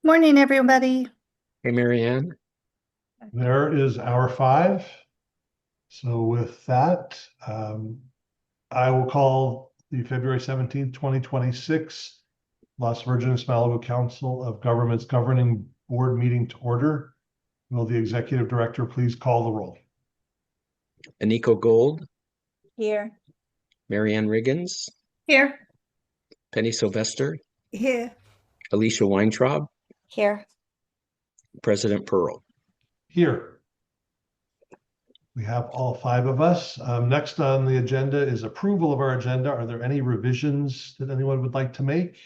Morning, everybody. Hey, Marianne. There is our five. So with that, I will call the February 17th, 2026 Las Virgenes Malibu Council of Governments Governing Board meeting to order. Will the executive director please call the roll? Aniko Gold, Here. Marianne Riggins, Here. Penny Sylvester, Here. Alicia Weintraub, Here. President Pearl. Here. We have all five of us. Next on the agenda is approval of our agenda. Are there any revisions that anyone would like to make?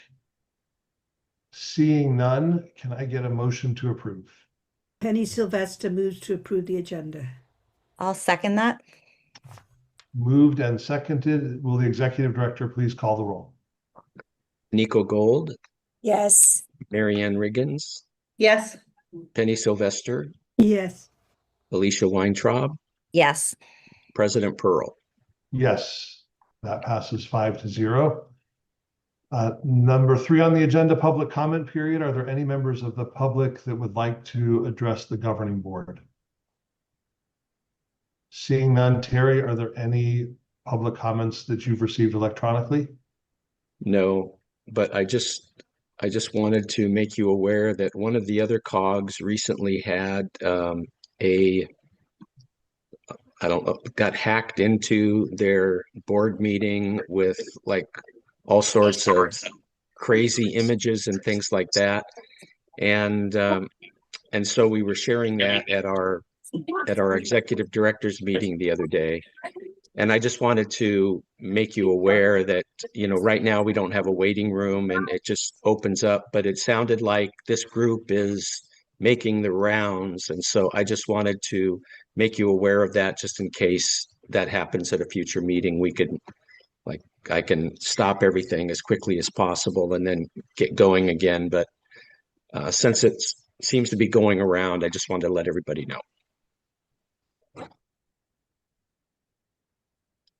Seeing none, can I get a motion to approve? Penny Sylvester moves to approve the agenda. I'll second that. Moved and seconded. Will the executive director please call the roll? Aniko Gold, Yes. Marianne Riggins, Yes. Penny Sylvester, Yes. Alicia Weintraub, Yes. President Pearl. Yes, that passes 5-0. Number 3 on the agenda, public comment period. Are there any members of the public that would like to address the governing board? Seeing none, Terry, are there any public comments that you've received electronically? No, but I just wanted to make you aware that one of the other COGs recently had I don't know, got hacked into their board meeting with like all sorts of crazy images and things like that. And so we were sharing that at our executive directors meeting the other day. And I just wanted to make you aware that, right now we don't have a waiting room and it just opens up, but it sounded like this group is making the rounds. And so I just wanted to make you aware of that just in case that happens at a future meeting. I can stop everything as quickly as possible and then get going again. But since it seems to be going around, I just wanted to let everybody know.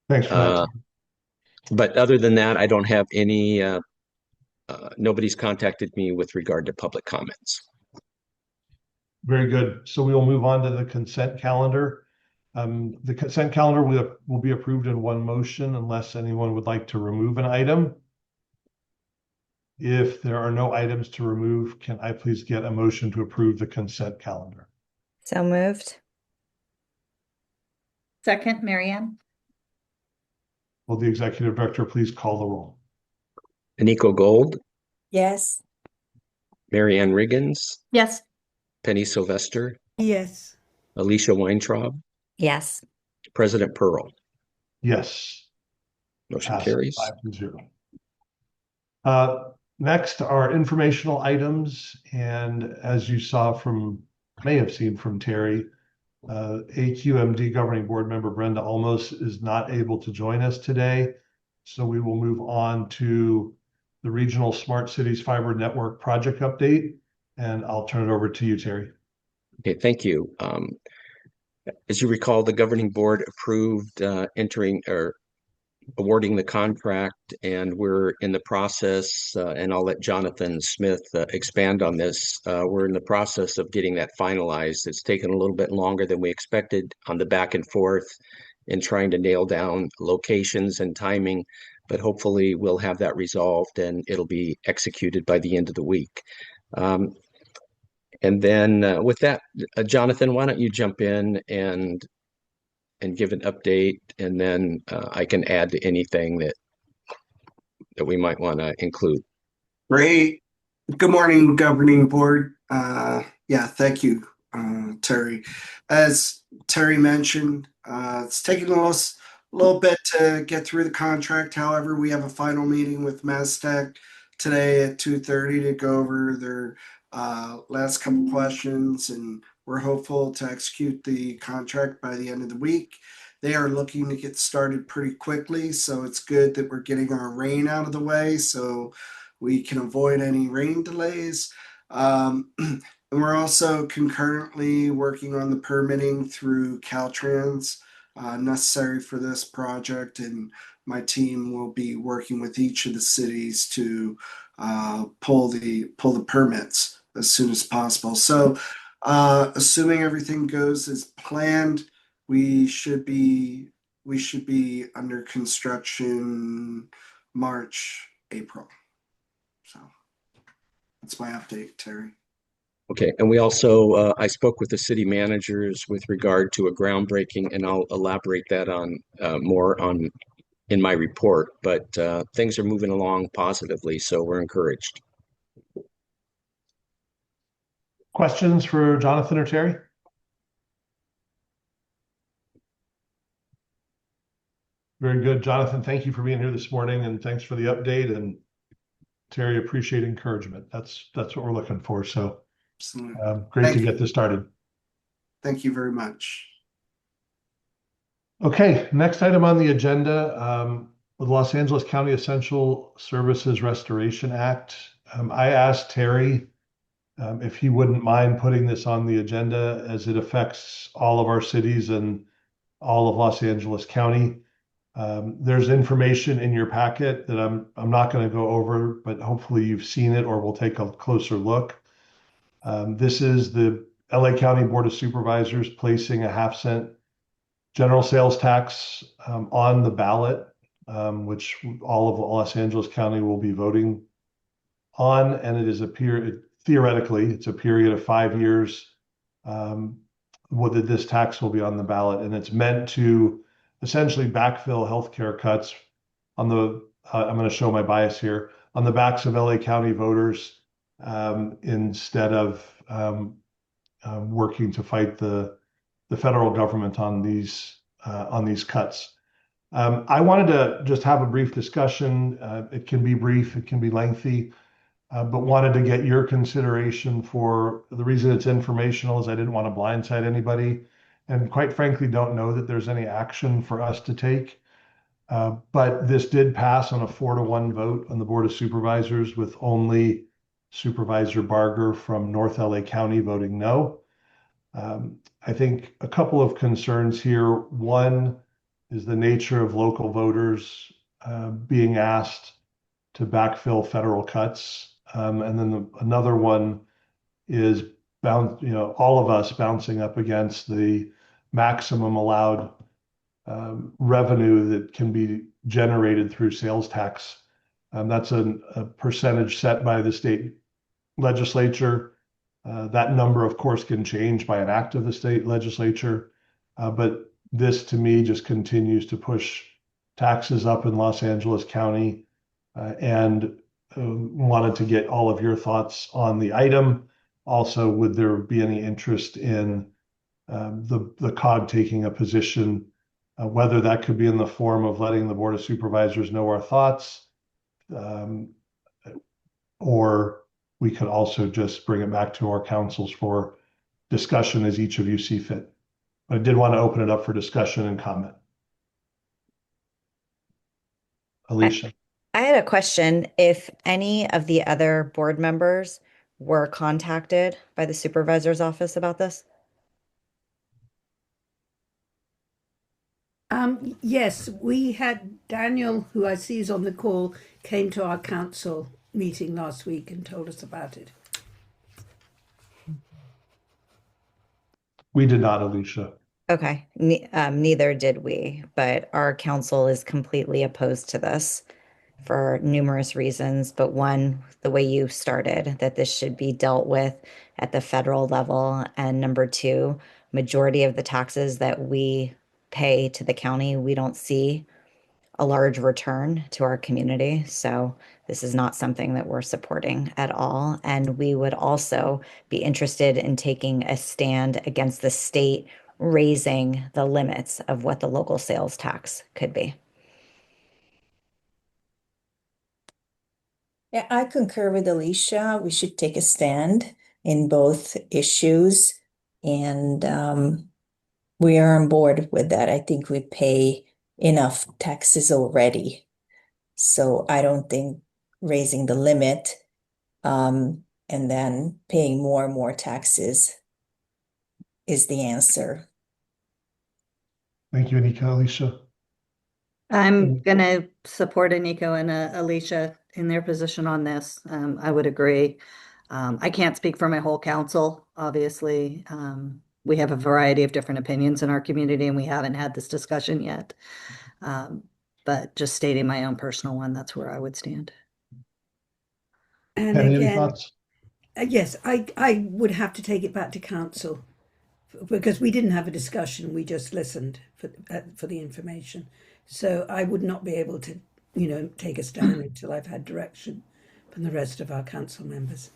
Thanks for that. But other than that, I don't have any, nobody's contacted me with regard to public comments. Very good. So we will move on to the consent calendar. The consent calendar will be approved in one motion unless anyone would like to remove an item. If there are no items to remove, can I please get a motion to approve the consent calendar? So moved. Second, Marianne. Will the executive director please call the roll? Aniko Gold, Yes. Marianne Riggins, Yes. Penny Sylvester, Yes. Alicia Weintraub, Yes. President Pearl. Yes. Motion Passes carries. 5-0. Next are informational items, and as you may have seen from Terry, AQMD Governing Board member Brenda Olmos is not able to join us today, so we will move on to the Regional Smart Cities Fiber Network project update, and I'll turn it over to you, Terry. Okay, thank you. As you recall, the governing board approved awarding the contract, and we're in the process, and I'll let Jonathan Smith expand on this. We're in the process of getting that finalized. It's taken a little bit longer than we expected on the back and forth in trying to nail down locations and timing, but hopefully we'll have that resolved and it'll be executed by the end of the week. And then with that, Jonathan, why don't you jump in and give an update, and then I can add to anything that we might want to include. Great. Good morning, governing board. Thank you, Terry. As Terry mentioned, it's taking a little bit to get through the contract. However, we have a final meeting with Maztec today at 2:30 to go over their last couple questions, and we're hopeful to execute the contract by the end of the week. They are looking to get started pretty quickly, so it's good that we're getting our rain out of the way so we can avoid any rain delays. And we're also concurrently working on the permitting through Caltrans necessary for this project, and my team will be working with each of the cities to pull the permits as soon as possible. So, assuming everything goes as planned, we should be under construction March, April. So that's my update, Terry. Okay, and we also, I spoke with the city managers with regard to a groundbreaking, and I'll elaborate that on more on in my report, but things are moving along positively, so we're encouraged. Questions for Jonathan or Terry? Very good. Jonathan, thank you for being here this morning, and thanks for the update. And Terry, appreciate encouragement. That's what we're looking for. So Absolutely. great Thank to you. get this started. Thank you very much. Okay, next item on the agenda, the Los Angeles County Essential Services Restoration Act. I asked Terry if he wouldn't mind putting this on the agenda as it affects all of our cities and all of Los Angeles County. There's information in your packet that I'm not going to go over, but hopefully you've seen it or we'll take a closer look. This is the LA County Board of Supervisors placing a 1/2-cent general sales tax on the ballot, which all of Los Angeles County will be voting on, and it is theoretically, it's a period of 5 years whether this tax will be on the ballot, and it's meant to essentially backfill healthcare cuts on the, I'm going to show my bias here, on the backs of LA County voters instead of working to fight the federal government on these cuts. I wanted to just have a brief discussion. It can be brief, it can be lengthy, but wanted to get your consideration. For the reason it's informational is I didn't want to blindside anybody, and quite frankly don't know that there's any action for us to take. But this did pass on a 4-to-1 vote on the Board of Supervisors, with only Supervisor Barger from North LA County voting no. I think a couple of concerns here. One is the nature of local voters being asked to backfill federal cuts. And then another one is all of us bouncing up against the maximum allowed revenue that can be generated through sales tax. That's a percentage set by the state legislature. That number, of course, can change by an act of the state legislature. But this, to me, just continues to push taxes up in Los Angeles County, and wanted to get all of your thoughts on the item. Also, would there be any interest in the COG taking a position, whether that could be in the form of letting the Board of Supervisors know our thoughts, or we could also just bring it back to our councils for discussion as each of you see fit. But I did want to open it up for discussion and comment. Alicia. I had a question. If any of the other board members were contacted by the supervisor's office about this? Yes, we had Daniel, who I see is on the call, came to our council meeting last week and told us about it. We did not, Alicia. Okay, neither did we, but our council is completely opposed to this for numerous reasons. But one, the way you started, that this should be dealt with at the federal level. And number two, majority of the taxes that we pay to the county, we don't see a large return to our community. So this is not something that we're supporting at all. And we would also be interested in taking a stand against the state raising the limits of what the local sales tax could be. Yeah, I concur with Alicia. We should take a stand in both issues, and we are on board with that. I think we pay enough taxes already. So I don't think raising the limit and then paying more and more taxes is the answer. Thank you, Anika. Alicia. I'm going to support Aniko and Alicia in their position on this. I would agree. I can't speak for my whole council, obviously. We have a variety of different opinions in our community, and we haven't had this discussion yet. But just stating my own personal one, that's where I would stand. And Penny, any again, thoughts? yes, I would have to take it back to council because we didn't have a discussion. We just listened for the information. So I would not be able to, take a stand until I've had direction from the rest of our council members.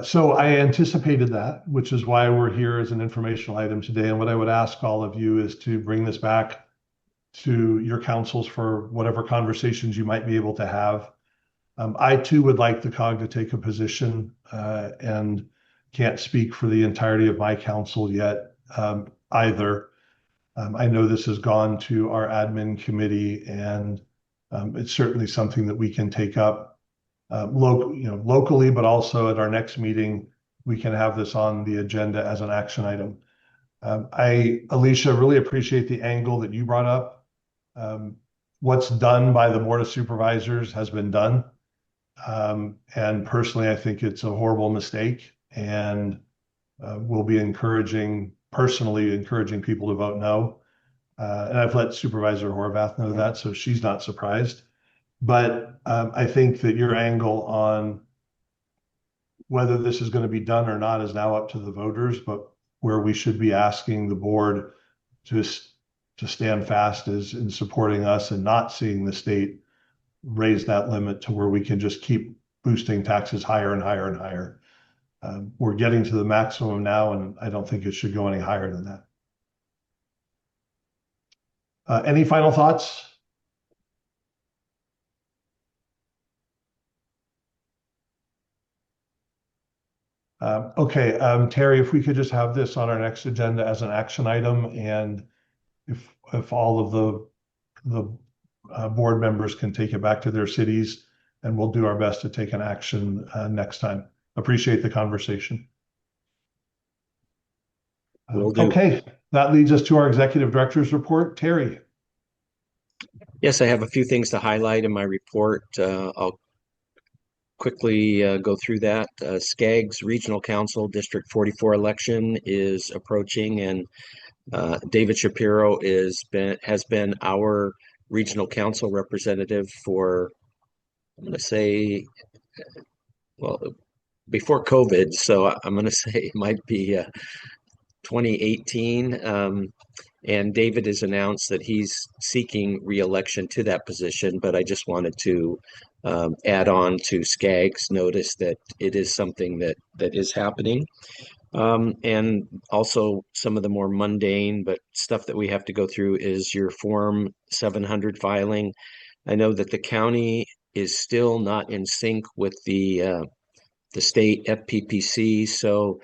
So I anticipated that, which is why we're here as an informational item today. And what I would ask all of you is to bring this back to your councils for whatever conversations you might be able to have. I too would like the COG to take a position and can't speak for the entirety of my council yet either. I know this has gone to our admin committee, and it's certainly something that we can take up locally, but also at our next meeting, we can have this on the agenda as an action item. Alicia, really appreciate the angle that you brought up. What's done by the Board of Supervisors has been done. And personally, I think it's a horrible mistake, and we'll be personally encouraging people to vote no. And I've let Supervisor Horvath know that, so she's not surprised. But I think that your angle on whether this is going to be done or not is now up to the voters, but where we should be asking the board to stand fast is in supporting us and not seeing the state raise that limit to where we can just keep boosting taxes higher and higher and higher. We're getting to the maximum now, and I don't think it should go any higher than that. Any final thoughts? Okay, Terry, if we could just have this on our next agenda as an action item, and if all of the board members can take it back to their cities, and we'll do our best to take an action next time. Appreciate the conversation. Will do. Okay, that leads us to our executive director's report. Terry. Yes, I have a few things to highlight in my report. I'll quickly go through that. Skaggs Regional Council District 44 election is approaching, and David Shapiro has been our regional council representative for, I'm going to say, well, before COVID. So I'm going to say it might be 2018. And David has announced that he's seeking re-election to that position, but I just wanted to add on to Skaggs' notice that it is something that is happening. And also some of the more mundane but stuff that we have to go through is your Form 700 filing. I know that the county is still not in sync with the state FPPC, so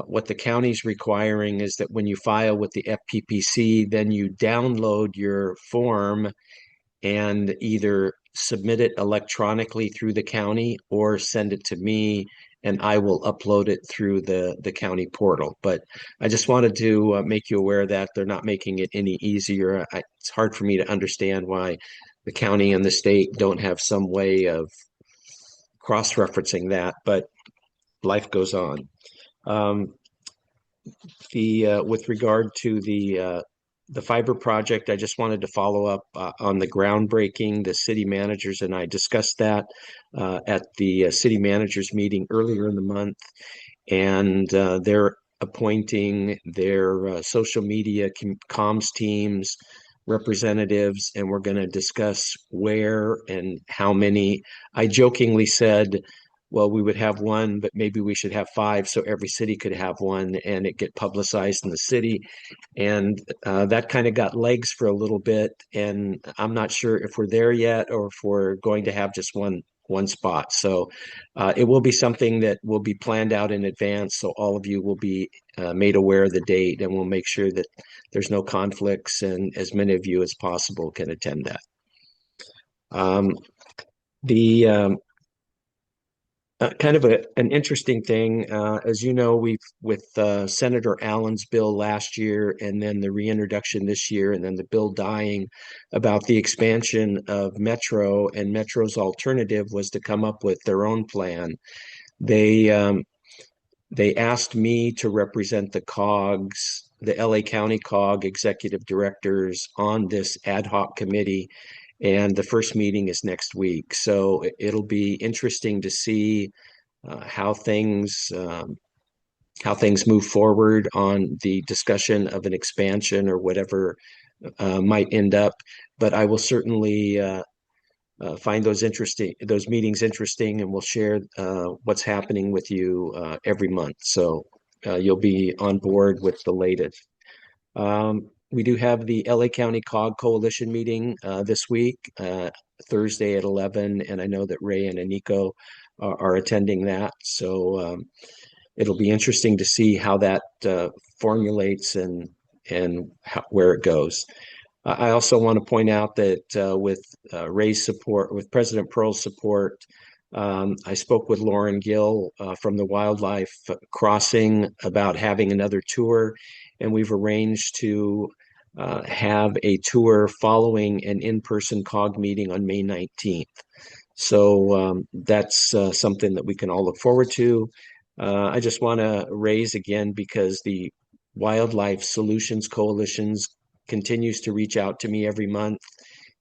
what the county's requiring is that when you file with the FPPC, then you download your form and either submit it electronically through the county or send it to me, and I will upload it through the county portal. But I just wanted to make you aware that they're not making it any easier. It's hard for me to understand why the county and the state don't have some way of cross-referencing that, but life goes on. With regard to the fiber project, I just wanted to follow up on the groundbreaking. The city managers and I discussed that at the city managers meeting earlier in the month, and they're appointing their social media comms teams representatives, and we're going to discuss where and how many. I jokingly said, well, we would have one, but maybe we should have 5 so every city could have one and it get publicized in the city. And that kind of got legs for a little bit. And I'm not sure if we're there yet or if we're going to have just one spot. So it will be something that will be planned out in advance. So all of you will be made aware of the date, and we'll make sure that there's no conflicts and as many of you as possible can attend that. Kind of an interesting thing, as you know, we've with Senator Allen's bill last year, and then the reintroduction this year, and then the bill dying about the expansion of Metro, and Metro's alternative was to come up with their own plan. They they asked me to represent the COGs, the LA County COG executive directors on this ad hoc committee, and the first meeting is next week. So it'll be interesting to see how things move forward on the discussion of an expansion or whatever might end up. But I will certainly find those meetings interesting, and we'll share what's happening with you every month. So you'll be on board with the latest. We do have the LA County COG Coalition meeting this week, Thursday at 11, and I know that Ray and Aniko are attending that. So it'll be interesting to see how that formulates and where it goes. I also want to point out that with Ray's support, with President Pearl's support, I spoke with Lauren Gill from the Wildlife Crossing about having another tour, and we've arranged to have a tour following an in-person COG meeting on May 19th. So that's something that we can all look forward to. I just want to raise again, because the Wildlife Solutions Coalitions continues to reach out to me every month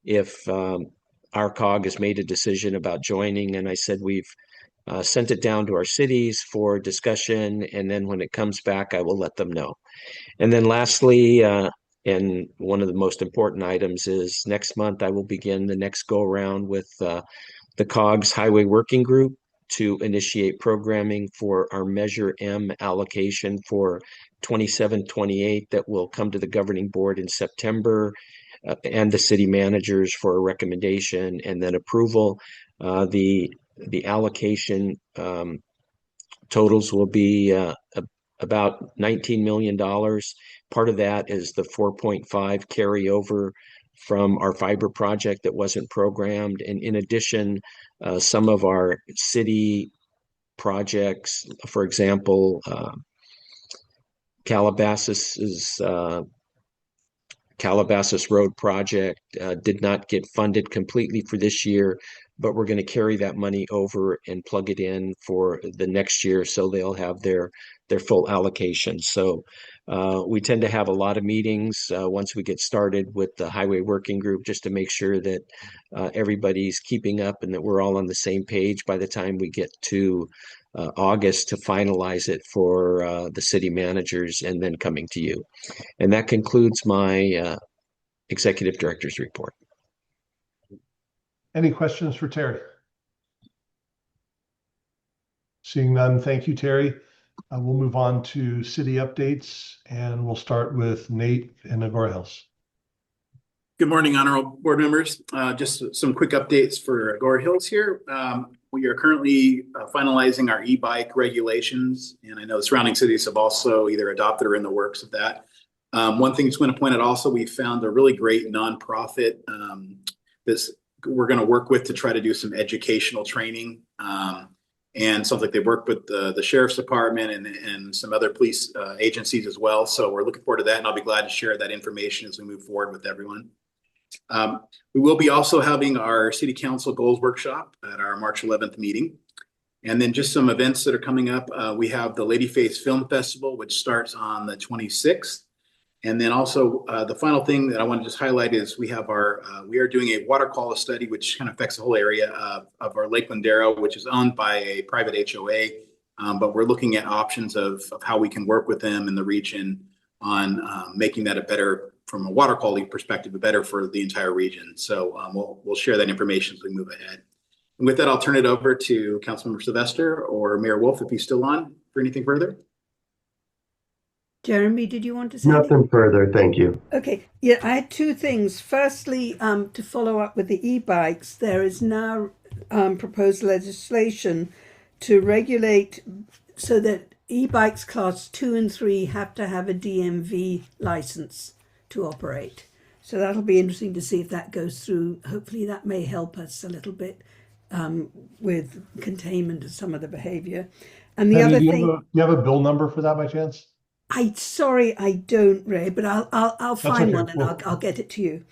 if our COG has made a decision about joining. And I said we've sent it down to our cities for discussion, and then when it comes back, I will let them know. And then lastly, and one of the most important items is next month I will begin the next go around with the COG's Highway Working Group to initiate programming for our Measure M allocation for 27-28 that will come to the governing board in September, and the city managers for a recommendation and then approval. The allocation totals will be about $19 million. Part of that is the 4.5 carryover from our fiber project that wasn't programmed. And in addition, some of our city projects, for example, Calabasas Road project did not get funded completely for this year, but we're going to carry that money over and plug it in for the next year, so they'll have their full allocation. So we tend to have a lot of meetings once we get started with the Highway Working Group, just to make sure that everybody's keeping up and that we're all on the same page by the time we get to August to finalize it for the city managers and then coming to you. And that concludes my executive director's report. Any questions for Terry? Seeing none, thank you, Terry. We'll move on to city updates, and we'll start with Nate in Agoura Hills. Good morning, honorable board members. Just some quick updates for Agoura Hills here. We are currently finalizing our e-bike regulations, and I know the surrounding cities have also either adopted or in the works of that. One thing I just want to point out also, we found a really great nonprofit we're going to work with to try to do some educational training. And something like they work with the sheriff's department and some other police agencies as well. So we're looking forward to that, and I'll be glad to share that information as we move forward with everyone. We will be also having our city council goals workshop at our March 11th meeting. And then just some events that are coming up. We have the Ladyface Film Festival, which starts on the 26th. And then also the final thing that I want to just highlight is we are doing a water quality study, which kind of affects the whole area of our Lake Lindero, which is owned by a private HOA. But we're looking at options of how we can work with them in the region on making that a better, from a water quality perspective, a better for the entire region. So we'll share that information as we move ahead. And with that, I'll turn it over to Councilmember Sylvester or Mayor Wolf if he's still on for anything further. Jeremy, did you want to say Nothing further, thank you. Okay, yeah, I had two things. Firstly, to follow up with the e-bikes, there is now proposed legislation to regulate so that e-bikes class 2 and 3 have to have a DMV license to operate. So that'll be interesting to see if that goes through. Hopefully that may help us a little bit with containment of some of the behavior. And the other thing, do you have a bill number for that by chance? Sorry, I don't, Ray, but I'll find one and I'll get it to you.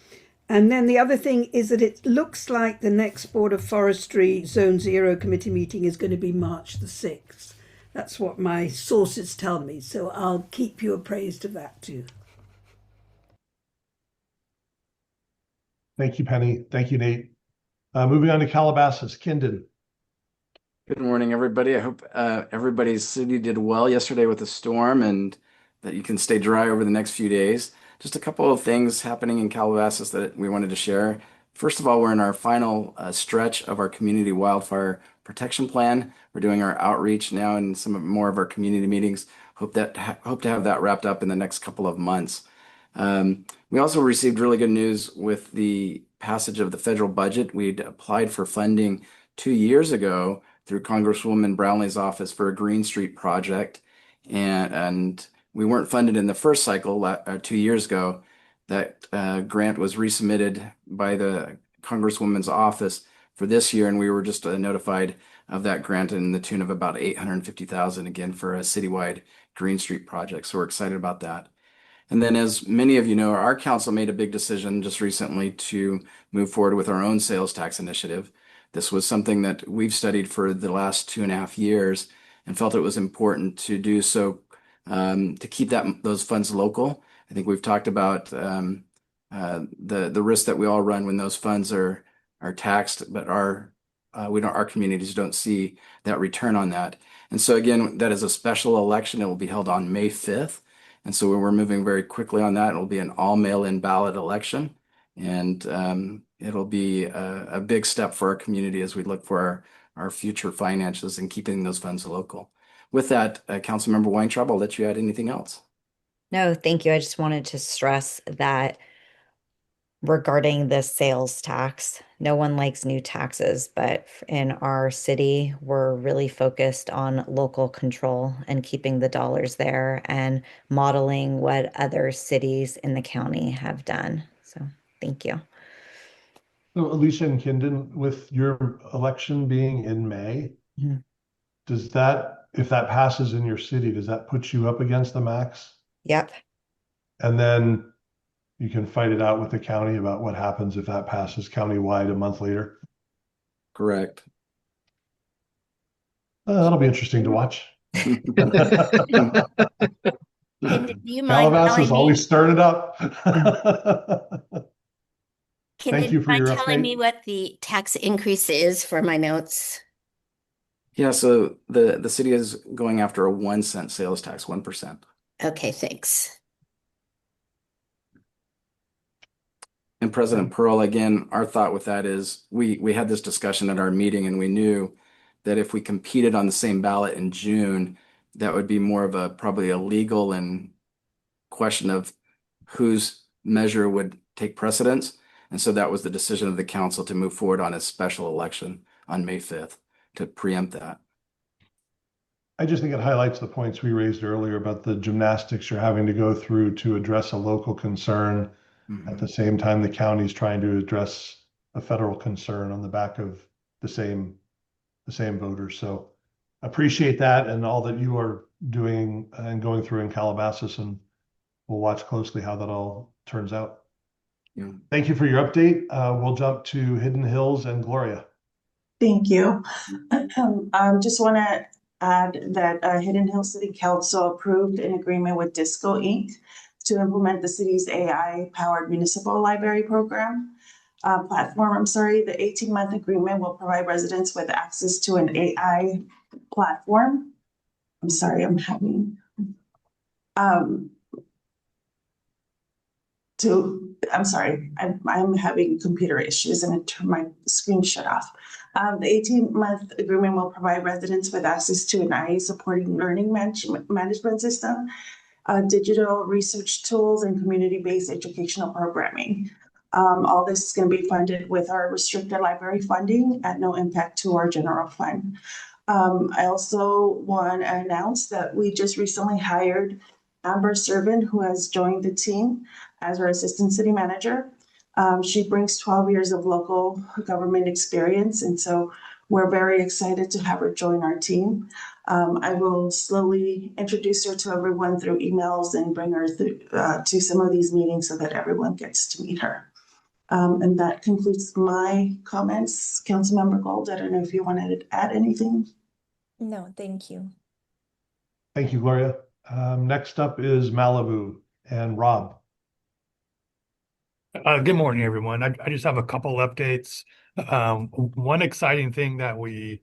And then the other thing is that it looks like the next Board of Forestry Zone Zero committee meeting is going to be March the 6th. That's what my sources tell me. So I'll keep you appraised of that too. Thank you, Penny. Thank you, Nate. Moving on to Calabasas, Kindon. Good morning, everybody. I hope everybody's city did well yesterday with the storm and that you can stay dry over the next few days. Just a couple of things happening in Calabasas that we wanted to share. First of all, we're in our final stretch of our community wildfire protection plan. We're doing our outreach now and more of our community meetings. Hope to have that wrapped up in the next couple of months. We also received really good news with the passage of the federal budget. We'd applied for funding 2 years ago through Congresswoman Brownley's office for a Green Street project. And we weren't funded in the first cycle 2 years ago. That grant was resubmitted by the Congresswoman's office for this year, and we were just notified of that grant in the tune of about $850,000 again for a citywide Green Street project. So we're excited about that. And then, as many of you know, our council made a big decision just recently to move forward with our own sales tax initiative. This was something that we've studied for the last 2.5 years and felt it was important to do so to keep those funds local. I think we've talked about the risk that we all run when those funds are taxed, but our communities don't see that return on that. And so again, that is a special election. It will be held on May 5th. And so we're moving very quickly on that. It will be an all mail-in ballot election. And it'll be a big step for our community as we look for our future finances and keeping those funds local. With that, Councilmember Weintraub, I'll let you add anything else. No, thank you. I just wanted to stress that regarding the sales tax, no one likes new taxes, but in our city, we're really focused on local control and keeping the dollars there and modeling what other cities in the county have done. So thank you. So Alicia and Kindon, with your election being in May, does that, if that passes in your city, does that put you up against the max? Yep. And then you can fight it out with the county about what happens if that passes countywide a month later? Correct. That'll be interesting to watch. And do you mind Calabasas telling me, always started up. Thank you for your telling update. me what the tax increase is for my notes? Yeah, so the city is going after a 1 cent sales tax, 1%. Okay, thanks. And President Pearl, again, our thought with that is we had this discussion at our meeting, and we knew that if we competed on the same ballot in June, that would be more of probably a legal and question of whose measure would take precedence. And so that was the decision of the council to move forward on a special election on May 5th to preempt that. I just think it highlights the points we raised earlier about the gymnastics you're having to go through to address a local concern. At the same time, the county's trying to address a federal concern on the back of the same voters. So appreciate that and all that you are doing and going through in Calabasas, and we'll watch closely how that all turns out. Yeah. Thank you for your update. We'll jump to Hidden Hills and Gloria. Thank you. Just want to add that Hidden Hills City Council approved an agreement with Disco Inc. to implement the city's AI-powered municipal library platform. The 18-month agreement will provide residents with access to an AI platform. I'm having computer issues and it turned my screen shut off. The 18-month agreement will provide residents with access to an AI supporting learning management system, digital research tools, and community-based educational programming. All this is going to be funded with our restricted library funding at no impact to our general fund. I also want to announce that we just recently hired Amber Servant, who has joined the team as our assistant city manager. She brings 12 years of local government experience, and so we're very excited to have her join our team. I will slowly introduce her to everyone through emails and bring her through, to some of these meetings so that everyone gets to meet her. And that concludes my comments. Councilmember Gold, I don't know if you wanted to add anything. No, thank you. Thank you, Gloria. Next up is Malibu and Rob. Good morning, everyone. I just have a couple updates. One exciting thing that we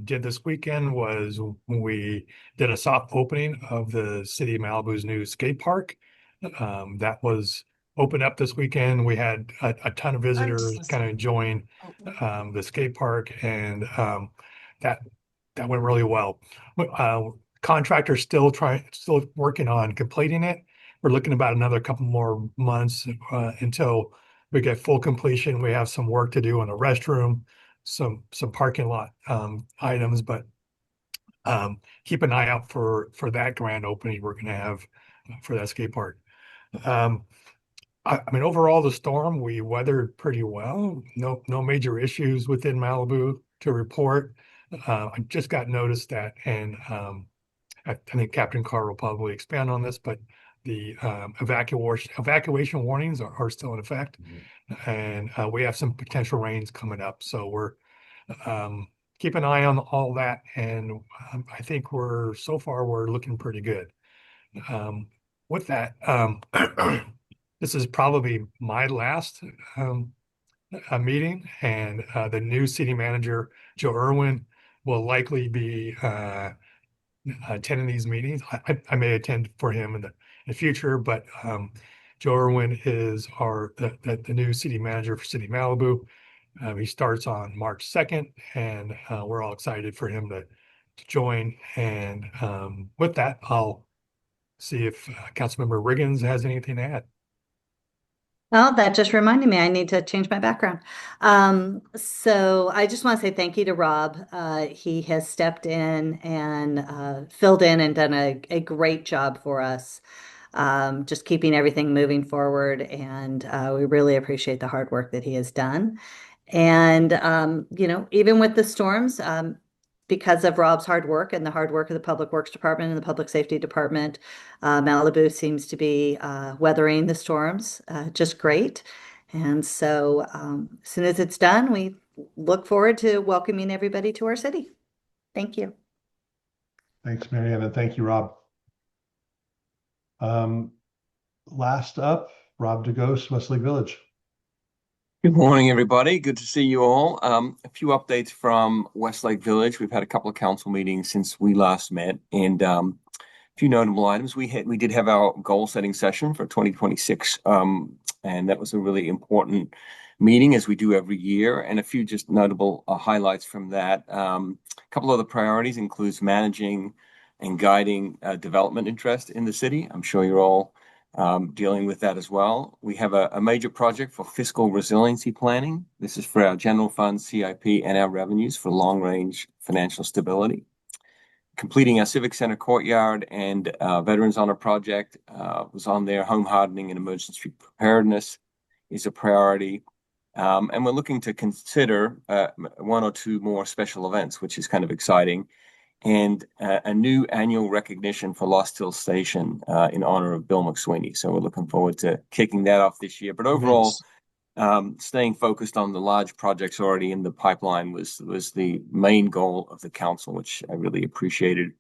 did this weekend was we did a soft opening of the City of Malibu's new skate park. That was opened up this weekend. We had a ton of visitors kind of enjoying the skate park, and that went really well. Contractor still working on completing it. We're looking about another couple more months until we get full completion. We have some work to do on the restroom, some parking lot items, but keep an eye out for that grand opening we're going to have for that skate park. I mean, overall, the storm we weathered pretty well. No major issues within Malibu to report. I just got notice that, and I think Captain Carr will probably expand on this, but the evacuation warnings are still in effect, and we have some potential rains coming up. So we're keep an eye on all that, and I think we're looking pretty good. With that, this is probably my last meeting, and the new city manager, Joe Irwin, will likely be attending these meetings. I may attend for him in the future, but Joe Irwin is the new city manager for City Malibu. He starts on March 2nd, and we're all excited for him to join. And with that, I'll see if Councilmember Riggins has anything to add. Oh, that just reminded me, I need to change my background. So I just want to say thank you to Rob. He has stepped in and filled in and done a great job for us, just keeping everything moving forward. And we really appreciate the hard work that he has done. And, even with the storms, because of Rob's hard work and the hard work of the Public Works Department and the Public Safety Department, Malibu seems to be weathering the storms just great. And so as soon as it's done, we look forward to welcoming everybody to our city. Thank you. Thanks, Marianne, and thank you, Rob. Last up, Rob DeGose, Westlake Village. Good morning, everybody. Good to see you all. A few updates from Westlake Village. We've had a couple of council meetings since we last met, and a few notable items. We did have our goal setting session for 2026, and that was a really important meeting, as we do every year. And a few just notable highlights from that. A couple of the priorities includes managing and guiding development interest in the city. I'm sure you're all dealing with that as well. We have a major project for fiscal resiliency planning. This is for our general fund, CIP, and our revenues for long-range financial stability. Completing our Civic Center courtyard and Veterans Honor project was on there. Home hardening and emergency preparedness is a priority. And we're looking to consider one or two more special events, which is kind of exciting. And a new annual recognition for Lost Hill Station in honor of Bill McSweeney. So we're looking forward to kicking that off this year. But overall, staying focused on the large projects already in the pipeline was the main goal of the council, which I really appreciated.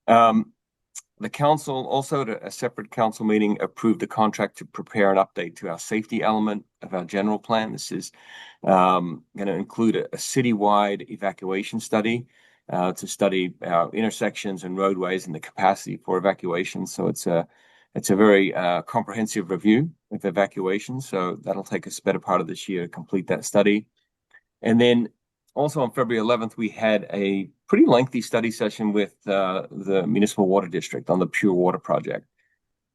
The council also, at a separate council meeting, approved the contract to prepare an update to our safety element of our general plan. This is going to include a citywide evacuation study to study our intersections and roadways and the capacity for evacuation. So it's a very comprehensive review of evacuation. So that'll take us the better part of this year to complete that study. And then also on February 11th, we had a pretty lengthy study session with the Municipal Water District on the Pure Water Project.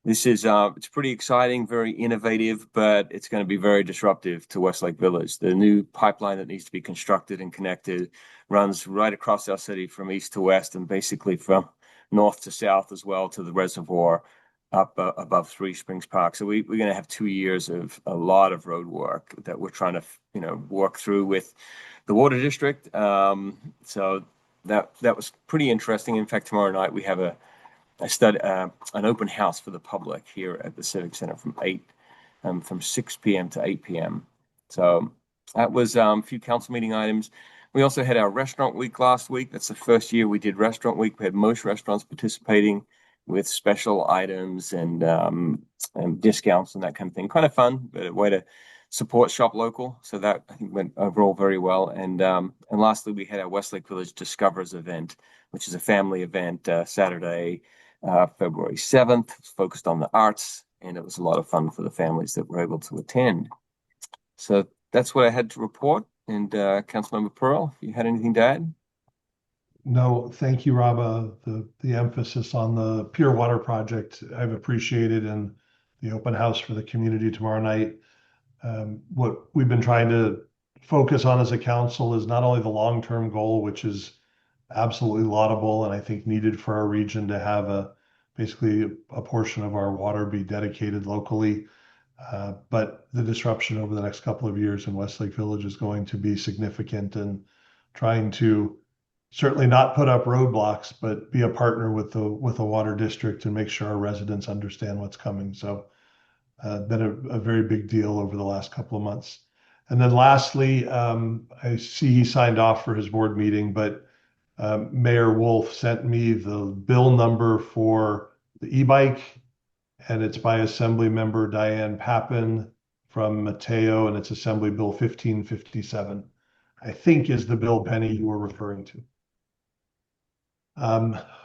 This is it's pretty exciting, very innovative, but it's going to be very disruptive to Westlake Village. The new pipeline that needs to be constructed and connected runs right across our city from east to west and basically from north to south as well to the reservoir up above Three Springs Park. So we're going to have 2 years of a lot of road work that we're trying to work through with the water district. So that was pretty interesting. In fact, tomorrow night we have an open house for the public here at the Civic Center from 8 from 6 p.m. to 8 p.m. So that was a few council meeting items. We also had our restaurant week last week. That's the first year we did restaurant week. We had most restaurants participating with special items and discounts and that kind of thing. Kind of fun, but a way to support shop local. So that I think went overall very well. And lastly, we had our Westlake Village Discoverers event, which is a family event Saturday, February 7th. It's focused on the arts, and it was a lot of fun for the families that were able to attend. So that's what I had to report. And Councilmember Pearl, if you had anything to add? No, thank you, Rob. The emphasis on the Pure Water Project, I've appreciated, and the open house for the community tomorrow night. What we've been trying to focus on as a council is not only the long-term goal, which is absolutely laudable and I think needed for our region to have basically a portion of our water be dedicated locally. But the disruption over the next couple of years in Westlake Village is going to be significant, and trying to certainly not put up roadblocks, but be a partner with the water district and make sure our residents understand what's coming. So been a very big deal over the last couple of months. And then lastly, I see he signed off for his board meeting, but Mayor Wolf sent me the bill number for the e-bike, and it's by Assembly Member Diane Pappin from Mateo, and it's Assembly Bill 1557, I think is the bill, Penny, you were referring to.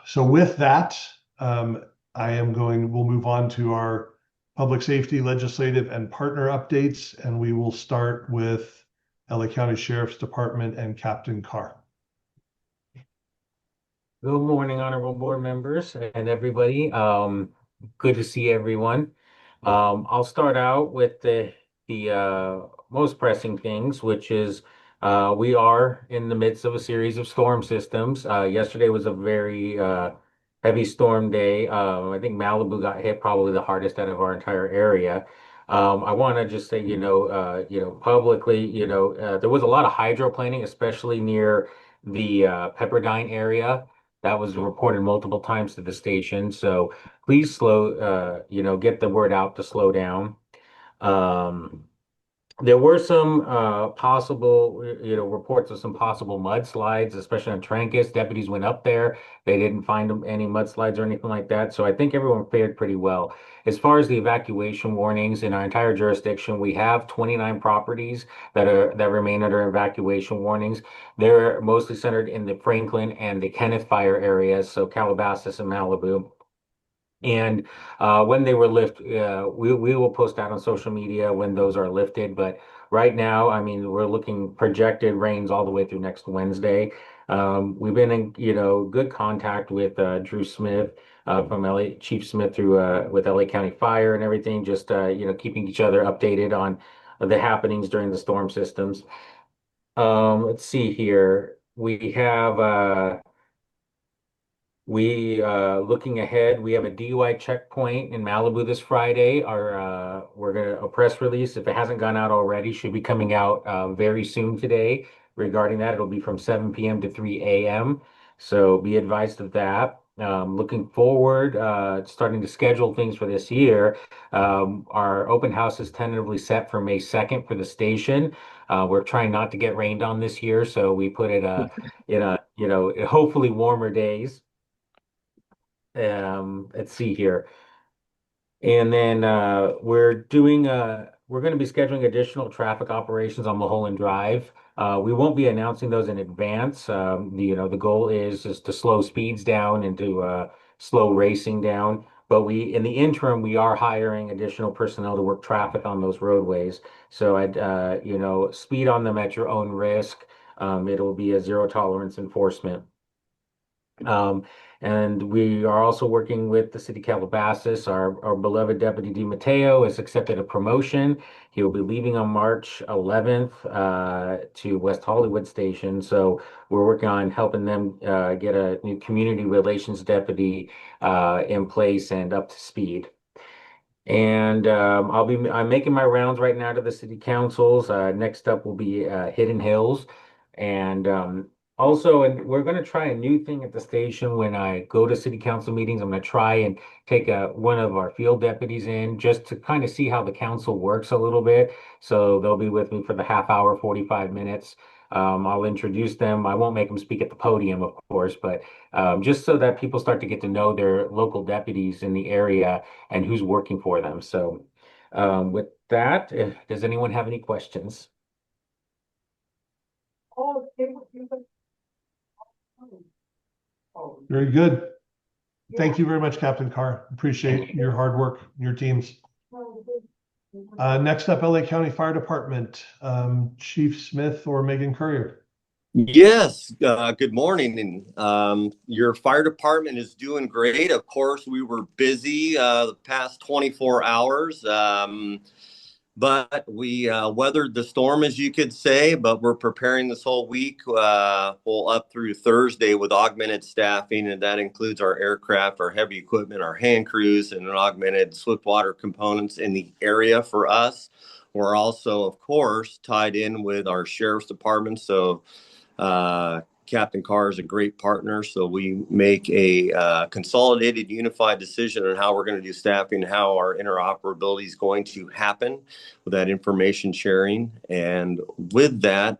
So with that, we'll move on to our public safety, legislative, and partner updates, and we will start with LA County Sheriff's Department and Captain Carr. Good morning, honorable board members and everybody. Good to see everyone. I'll start out with the most pressing things, which is we are in the midst of a series of storm systems. Yesterday was a very heavy storm day. I think Malibu got hit probably the hardest out of our entire area. I want to just say, publicly, there was a lot of hydroplaning, especially near the Pepperdine area. That was reported multiple times to the station. So please get the word out to slow down. There were some possible, reports of some possible mudslides, especially on Trancas. Deputies went up there. They didn't find any mudslides or anything like that. So I think everyone fared pretty well. As far as the evacuation warnings in our entire jurisdiction, we have 29 properties that remain under evacuation warnings. They're mostly centered in the Franklin and the Kenneth fire areas, so Calabasas and Malibu. And when they were lifted, we will post out on social media when those are lifted. But right now, I mean, we're looking projected rains all the way through next Wednesday. We've been in, good contact with Drew Smith from Chief Smith with LA County Fire and everything, just keeping each other updated on the happenings during the storm systems. Let's see here. We have looking ahead, we have a DUI checkpoint in Malibu this Friday. A press release, if it hasn't gone out already, should be coming out very soon today regarding that. It'll be from 7 p.m. to 3 a.m. So be advised of that. Looking forward, starting to schedule things for this year. Our open house is tentatively set for May 2nd for the station. We're trying not to get rained on this year, so we put it in hopefully warmer days. Let's see here. And then we're going to be scheduling additional traffic operations on Mulholland Drive. We won't be announcing those in advance. The goal is to slow speeds down and to slow racing down. But in the interim, we are hiring additional personnel to work traffic on those roadways. So speed on them at your own risk. It'll be a zero tolerance enforcement. And we are also working with the city of Calabasas. Our beloved Deputy D. Mateo has accepted a promotion. He will be leaving on March 11th to West Hollywood Station. So we're working on helping them get a new community relations deputy in place and up to speed. And I'm making my rounds right now to the city councils. Next up will be Hidden Hills. And Also, and we're going to try a new thing at the station when I go to city council meetings. I'm going to try and take one of our field deputies in just to kind of see how the council works a little bit. So they'll be with me for the half hour, 45 minutes. I'll introduce them. I won't make them speak at the podium, of course, but just so that people start to get to know their local deputies in the area and who's working for them. So with that, does anyone have any questions? Very good. Thank you very much, Captain Carr. Appreciate your hard work, your teams. Next up, LA County Fire Department, Chief Smith or Megan Courier. Yes, good morning. And your fire department is doing great. Of course, we were busy the past 24 hours, but we weathered the storm, as you could say. But we're preparing this whole week, well, up through Thursday with augmented staffing, and that includes our aircraft, our heavy equipment, our hand crews, and an augmented swift water components in the area for us. We're also, of course, tied in with our sheriff's department, so Captain Carr is a great partner, so we make a consolidated, unified decision on how we're going to do staffing, how our interoperability is going to happen with that information sharing. And with that,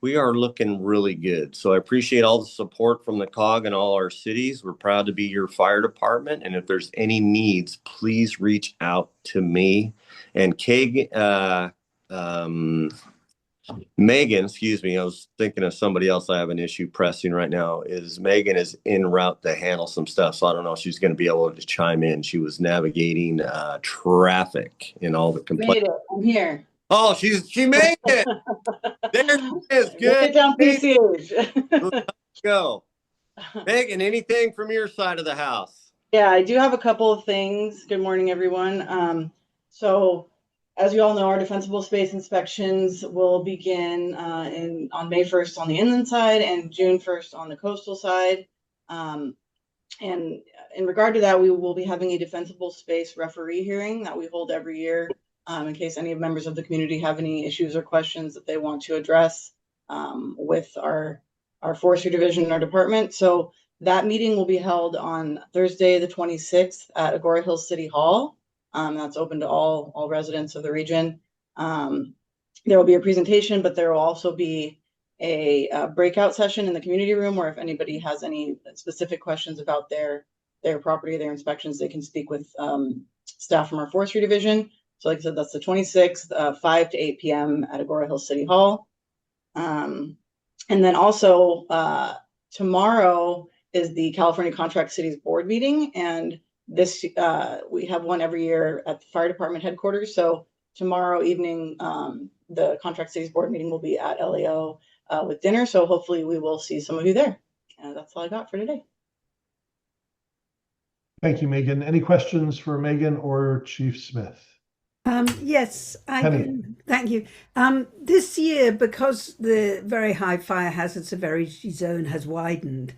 we are looking really good. So I appreciate all the support from the COG and all our cities. We're proud to be your fire department. And if there's any needs, please reach out to me. And Megan, excuse me, I was thinking of somebody else I have an issue pressing right now. Megan is en route to handle some stuff, so I don't know if she's going to be able to chime in. She was navigating traffic and all the complaints. I'm here. Oh, she made it. There she is. Good. Down PCH. Let's go. Megan, anything from your side of the house? Yeah, I do have a couple of things. Good morning, everyone. So as you all know, our defensible space inspections will begin on May 1st on the inland side and June 1st on the coastal side. And in regard to that, we will be having a defensible space referee hearing that we hold every year in case any members of the community have any issues or questions that they want to address with our forestry division and our department. So that meeting will be held on Thursday, the 26th at Agoura Hills City Hall. That's open to all residents of the region. There will be a presentation, but there will also be a breakout session in the community room where if anybody has any specific questions about their property, their inspections, they can speak with staff from our forestry division. So like I said, that's the 26th, 5 to 8 p.m. at Agoura Hills City Hall. And then also tomorrow is the California Contract Cities Board meeting, and this we have one every year at the fire department headquarters. So tomorrow evening, the Contract Cities Board meeting will be at LAO with dinner. So hopefully we will see some of you there. That's all I got for today. Thank you, Megan. Any questions for Megan or Chief Smith? Yes, I can. Thank you. This year, because the very high fire hazard severity zone has widened,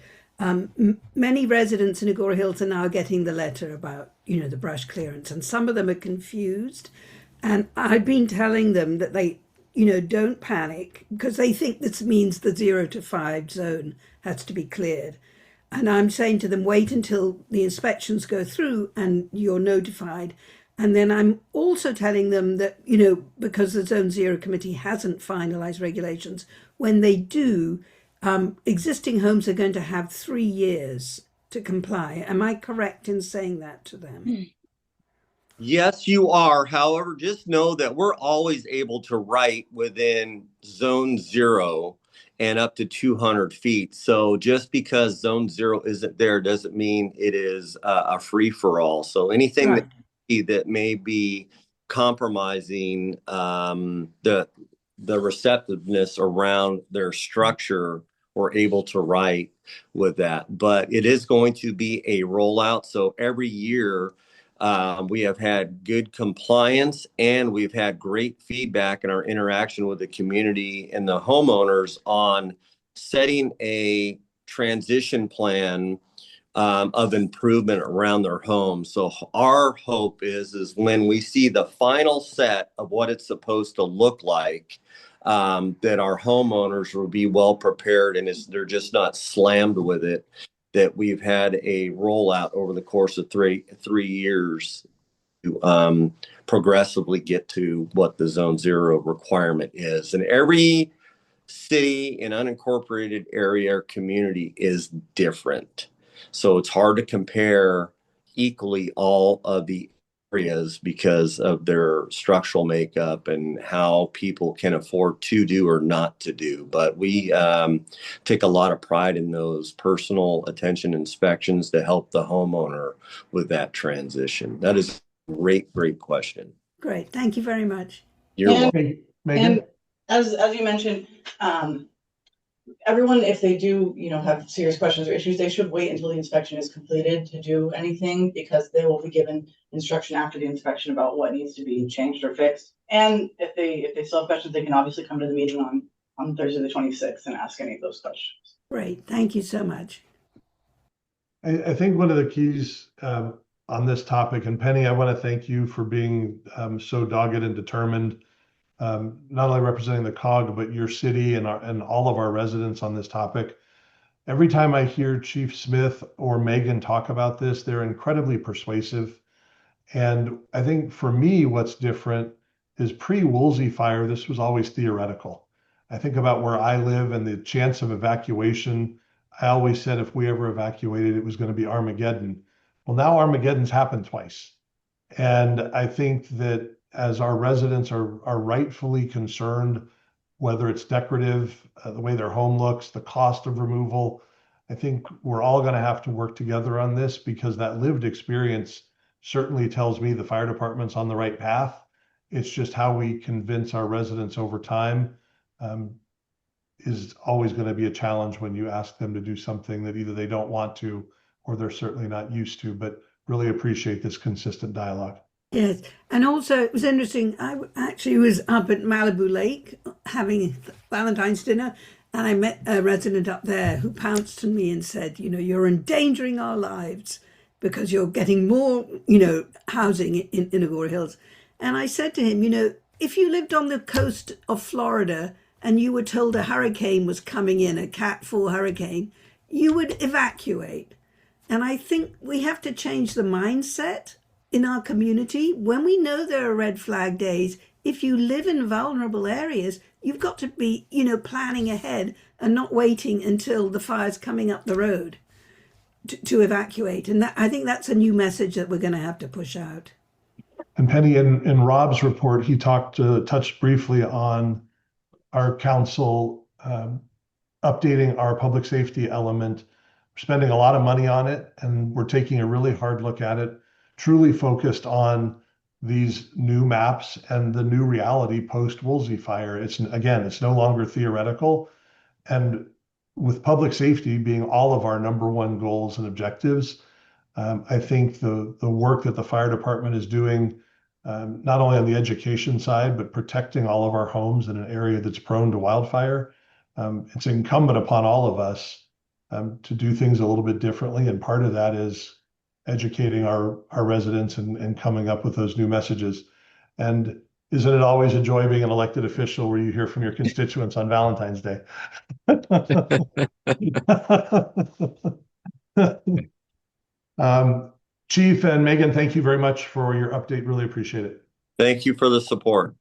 many residents in Agoura Hills are now getting the letter about, the brush clearance, and some of them are confused. And I've been telling them that they, don't panic because they think this means the 0 to 5 zone has to be cleared. And I'm saying to them, wait until the inspections go through and you're notified. And then I'm also telling them that, because the Zone 0 committee hasn't finalized regulations, when they do, existing homes are going to have 3 years to comply. Am I correct in saying that to them? Yes, you are. However, just know that we're always able to write within Zone 0 and up to 200 feet. So just because Zone 0 isn't there doesn't mean it is a free-for-all. So anything that may be compromising the receptiveness around their structure, we're able to write with that. But it is going to be a rollout. So every year we have had good compliance and we've had great feedback in our interaction with the community and the homeowners on setting a transition plan of improvement around their home. So our hope is when we see the final set of what it's supposed to look like, that our homeowners will be well prepared, and they're just not slammed with it. That we've had a rollout over the course of three years to progressively get to what the Zone 0 requirement is, and every city and unincorporated area or community is different. So it's hard to compare equally all of the areas because of their structural makeup and how people can afford to do or not to do. But we take a lot of pride in those personal attention inspections to help the homeowner with that transition. That is a great question. Great. Thank you very much. You're welcome. Hey, Megan? And as you mentioned, everyone, if they do, have serious questions or issues, they should wait until the inspection is completed to do anything, because they will be given instruction after the inspection about what needs to be changed or fixed. And if they still have questions, they can obviously come to the meeting on Thursday the 26th and ask any of those questions. Great. Thank you so much. I think one of the keys on this topic, and Penny, I want to thank you for being so dogged and determined, not only representing the COG, but your city and all of our residents on this topic. Every time I hear Chief Smith or Megan talk about this, they're incredibly persuasive. And I think for me, what's different is pre-Woolsey fire, this was always theoretical. I think about where I live and the chance of evacuation. I always said if we ever evacuated, it was going to be Armageddon. Well, now Armageddon's happened twice. And I think that as our residents are rightfully concerned, whether it's decorative, the way their home looks, the cost of removal, I think we're all going to have to work together on this, because that lived experience certainly tells me the fire department's on the right path. It's just how we convince our residents over time is always going to be a challenge when you ask them to do something that either they don't want to or they're certainly not used to, but really appreciate this consistent dialogue. Yes, and also it was interesting. I actually was up at Malibu Lake having Valentine's dinner, and I met a resident up there who pounced on me and said, you're endangering our lives because you're getting more, housing in Agoura Hills. And I said to him, if you lived on the coast of Florida and you were told a hurricane was coming in, a Cat 4 hurricane, you would evacuate. And I think we have to change the mindset in our community. When we know there are red flag days, if you live in vulnerable areas, you've got to be, planning ahead and not waiting until the fire's coming up the road to evacuate. And I think that's a new message that we're going to have to push out. And Penny, in Rob's report, he touched briefly on our council updating our public safety element. We're spending a lot of money on it, and we're taking a really hard look at it, truly focused on these new maps and the new reality post-Woolsey fire. It's no longer theoretical. And with public safety being all of our number one goals and objectives, I think the work that the fire department is doing, not only on the education side, but protecting all of our homes in an area that's prone to wildfire, it's incumbent upon all of us to do things a little bit differently. And part of that is educating our residents and coming up with those new messages. And isn't it always a joy being an elected official where you hear from your constituents on Valentine's Day? Chief and Megan, thank you very much for your update. Really appreciate it. Thank you for the support.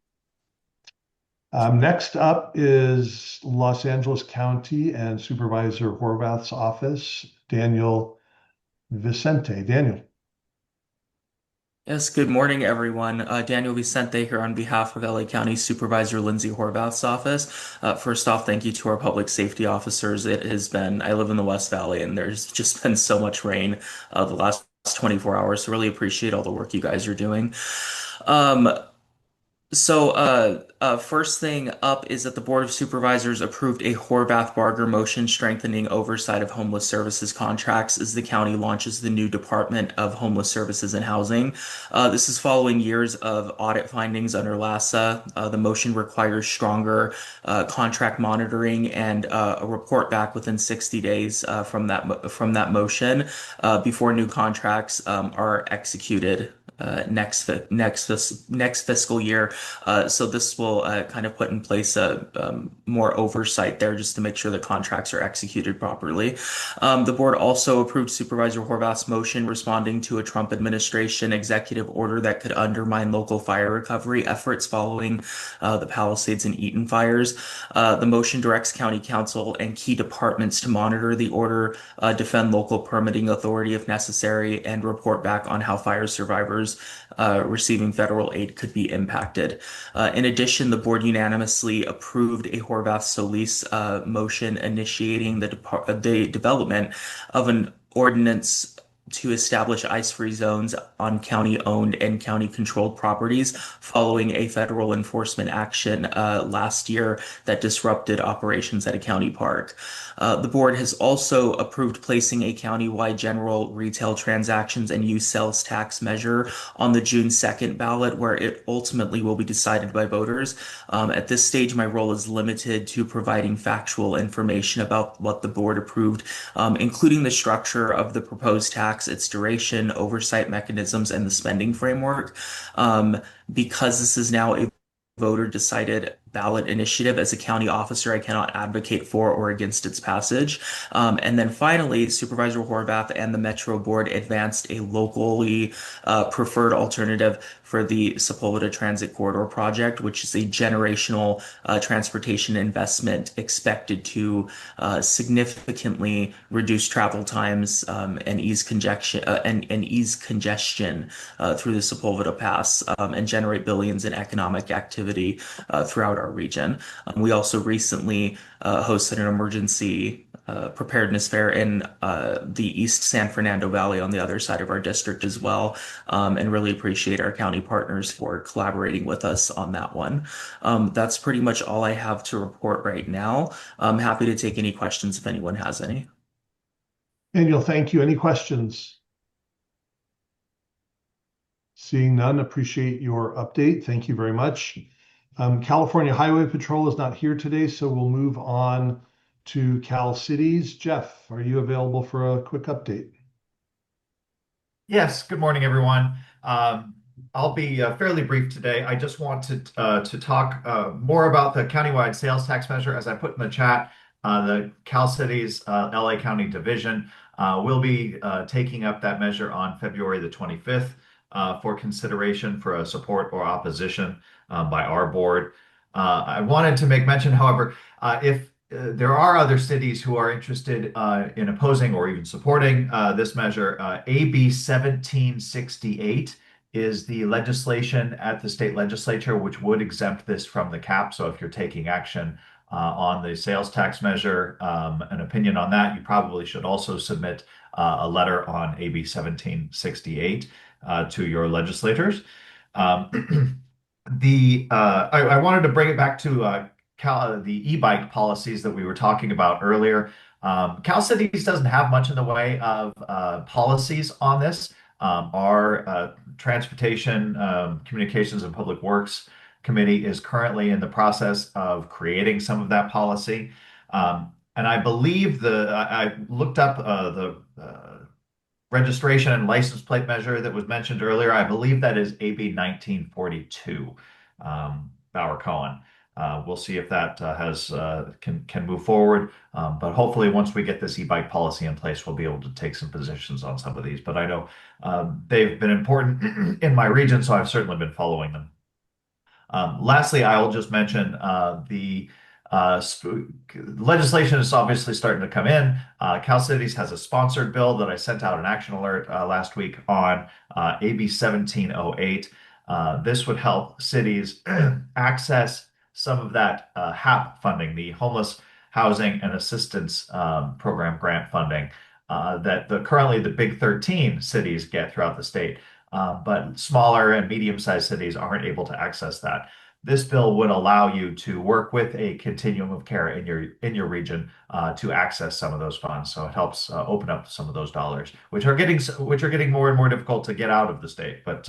Next up is Los Angeles County and Supervisor Horvath's office, Daniel Vicente. Daniel. Yes, good morning, everyone. Daniel Vicente here on behalf of LA County Supervisor Lindsay Horvath's office. First off, thank you to our public safety officers. I live in the West Valley, and there's just been so much rain the last 24 hours, so really appreciate all the work you guys are doing. First thing up is that the Board of Supervisors approved a Horvath-Barger motion strengthening oversight of homeless services contracts as the county launches the new Department of Homeless Services and Housing. This is following years of audit findings under LASA. The motion requires stronger contract monitoring and a report back within 60 days from that motion before new contracts are executed next fiscal year. So this will kind of put in place a more oversight there just to make sure the contracts are executed properly. The board also approved Supervisor Horvath's motion responding to a Trump administration executive order that could undermine local fire recovery efforts following the Palisades and Eaton fires. The motion directs County Council and key departments to monitor the order, defend local permitting authority if necessary, and report back on how fire survivors receiving federal aid could be impacted. In addition, the board unanimously approved a Horvath Solis motion initiating the development of an ordinance to establish ice-free zones on county-owned and county-controlled properties following a federal enforcement action last year that disrupted operations at a county park. The board has also approved placing a countywide general retail transactions and use sales tax measure on the June 2nd ballot, where it ultimately will be decided by voters. At this stage, my role is limited to providing factual information about what the board approved, including the structure of the proposed tax, its duration, oversight mechanisms, and the spending framework. Because this is now a voter decided ballot initiative, as a county officer, I cannot advocate for or against its passage. And then finally, Supervisor Horvath and the Metro Board advanced a locally preferred alternative for the Sepulveda Transit Corridor project, which is a generational transportation investment expected to significantly reduce travel times and ease congestion through the Sepulveda Pass and generate billions in economic activity throughout our region. We also recently hosted an emergency preparedness fair in the East San Fernando Valley on the other side of our district as well, and really appreciate our county partners for collaborating with us on that one. That's pretty much all I have to report right now. I'm happy to take any questions if anyone has any. Daniel, thank you. Any questions? Seeing none, appreciate your update. Thank you very much. California Highway Patrol is not here today, so we'll move on to Cal Cities. Jeff, are you available for a quick update? Yes, good morning, everyone. I'll be fairly brief today. I just wanted to talk more about the countywide sales tax measure. As I put in the chat, the Cal Cities LA County Division will be taking up that measure on February the 25th for consideration for a support or opposition by our board. I wanted to make mention, however, if there are other cities who are interested in opposing or even supporting this measure, AB 1768 is the legislation at the state legislature which would exempt this from the cap. So if you're taking action on the sales tax measure, an opinion on that, you probably should also submit a letter on AB 1768 to your legislators. I wanted to bring it back to the e-bike policies that we were talking about earlier. Cal Cities doesn't have much in the way of policies on this. Our Transportation, Communications, and Public Works Committee is currently in the process of creating some of that policy. And I believe I looked up the registration and license plate measure that was mentioned earlier. I believe that is AB 1942, Bauer Cohen. We'll see if that can move forward. But hopefully once we get this e-bike policy in place, we'll be able to take some positions on some of these. But I know they've been important in my region, so I've certainly been following them. Lastly, I'll just mention the legislation is obviously starting to come in. Cal Cities has a sponsored bill that I sent out an action alert last week on AB 1708. This would help cities access some of that HAP funding, the Homeless Housing and Assistance Program grant funding that currently the big 13 cities get throughout the state. But smaller and medium-sized cities aren't able to access that. This bill would allow you to work with a continuum of care in your region to access some of those funds. So it helps open up some of those dollars, which are getting more and more difficult to get out of the state, but